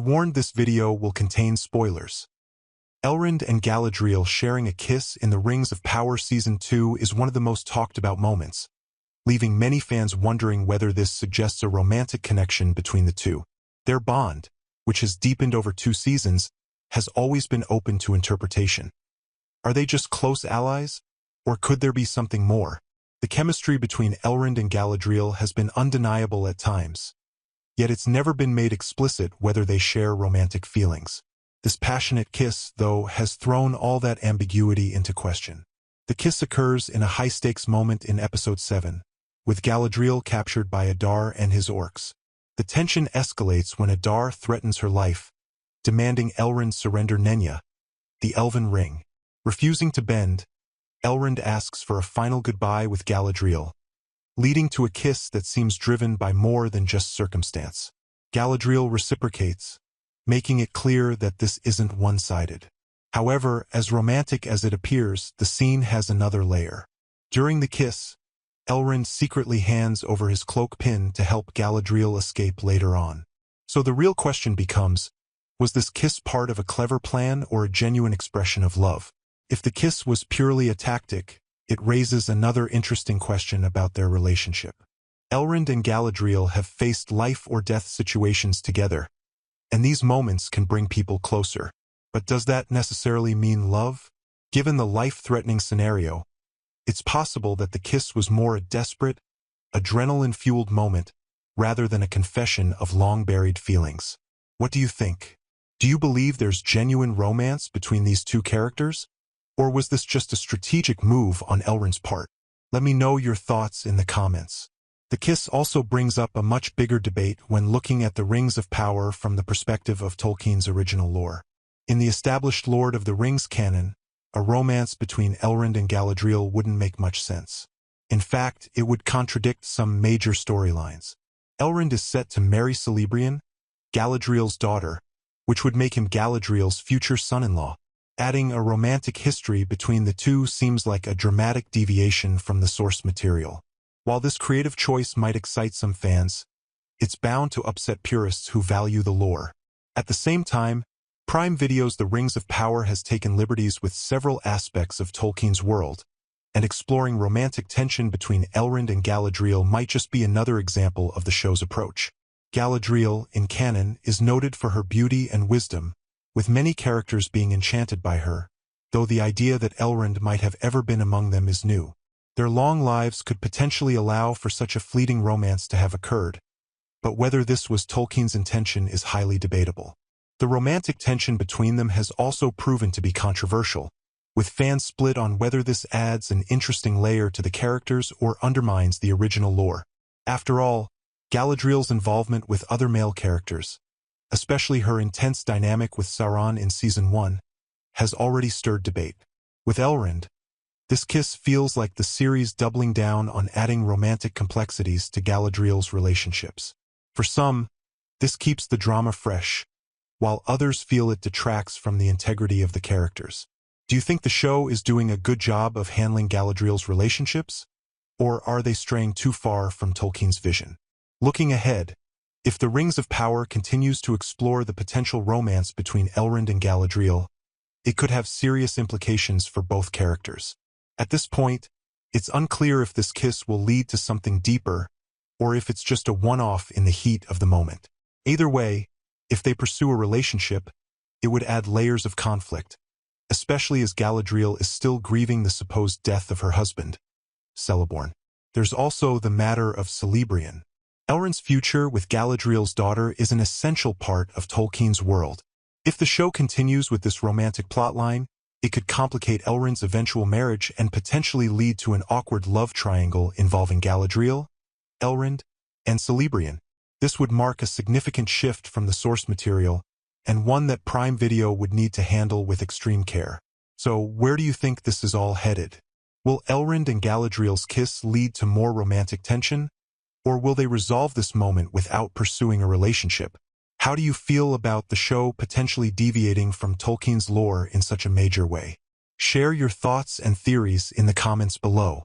warned this video will contain spoilers. Elrond and Galadriel sharing a kiss in the Rings of Power Season 2 is one of the most talked about moments, leaving many fans wondering whether this suggests a romantic connection between the two. Their bond, which has deepened over 2 seasons, has always been open to interpretation. Are they just close allies? Or could there be something more? The chemistry between Elrond and Galadriel has been undeniable at times, yet it's never been made explicit whether they share romantic feelings. This passionate kiss, though, has thrown all that ambiguity into question. The kiss occurs in a high-stakes moment in Episode 7, with Galadriel captured by Adar and his orcs. The tension escalates when Adar threatens her life, demanding Elrond surrender Nenya, the elven ring. Refusing to bend, Elrond asks for a final goodbye with Galadriel, leading to a kiss that seems driven by more than just circumstance. Galadriel reciprocates, making it clear that this isn't one-sided. However, as romantic as it appears, the scene has another layer. During the kiss, Elrond secretly hands over his cloak pin to help Galadriel escape later on. So the real question becomes, was this kiss part of a clever plan or a genuine expression of love? If the kiss was purely a tactic, it raises another interesting question about their relationship. Elrond and Galadriel have faced life-or-death situations together, and these moments can bring people closer. But does that necessarily mean love? Given the life-threatening scenario, it's possible that the kiss was more a desperate, adrenaline-fueled moment rather than a confession of long-buried feelings. What do you think? Do you believe there's genuine romance between these two characters? Or was this just a strategic move on Elrond's part? Let me know your thoughts in the comments. The kiss also brings up a much bigger debate when looking at the Rings of Power from the perspective of Tolkien's original lore. In the established Lord of the Rings canon, a romance between Elrond and Galadriel wouldn't make much sense. In fact, it would contradict some major storylines. Elrond is set to marry Celebrian, Galadriel's daughter, which would make him Galadriel's future son-in-law. Adding a romantic history between the two seems like a dramatic deviation from the source material. While this creative choice might excite some fans, it's bound to upset purists who value the lore. At the same time, Prime Video's The Rings of Power has taken liberties with several aspects of Tolkien's world, and exploring romantic tension between Elrond and Galadriel might just be another example of the show's approach. Galadriel, in canon, is noted for her beauty and wisdom, with many characters being enchanted by her, though the idea that Elrond might have ever been among them is new. Their long lives could potentially allow for such a fleeting romance to have occurred, but whether this was Tolkien's intention is highly debatable. The romantic tension between them has also proven to be controversial, with fans split on whether this adds an interesting layer to the characters or undermines the original lore. After all, Galadriel's involvement with other male characters, especially her intense dynamic with Sauron in Season 1, has already stirred debate. With Elrond, this kiss feels like the series doubling down on adding romantic complexities to Galadriel's relationships. For some, this keeps the drama fresh, while others feel it detracts from the integrity of the characters. Do you think the show is doing a good job of handling Galadriel's relationships? Or are they straying too far from Tolkien's vision? Looking ahead, if The Rings of Power continues to explore the potential romance between Elrond and Galadriel, it could have serious implications for both characters. At this point, it's unclear if this kiss will lead to something deeper, or if it's just a one-off in the heat of the moment. Either way, if they pursue a relationship, it would add layers of conflict, especially as Galadriel is still grieving the supposed death of her husband, Celeborn. There's also the matter of Celebrian. Elrond's future with Galadriel's daughter is an essential part of Tolkien's world. If the show continues with this romantic plotline, it could complicate Elrond's eventual marriage and potentially lead to an awkward love triangle involving Galadriel, Elrond, and Celebrian. This would mark a significant shift from the source material, and one that Prime Video would need to handle with extreme care. So, where do you think this is all headed? Will Elrond and Galadriel's kiss lead to more romantic tension? Or will they resolve this moment without pursuing a relationship? How do you feel about the show potentially deviating from Tolkien's lore in such a major way? Share your thoughts and theories in the comments below.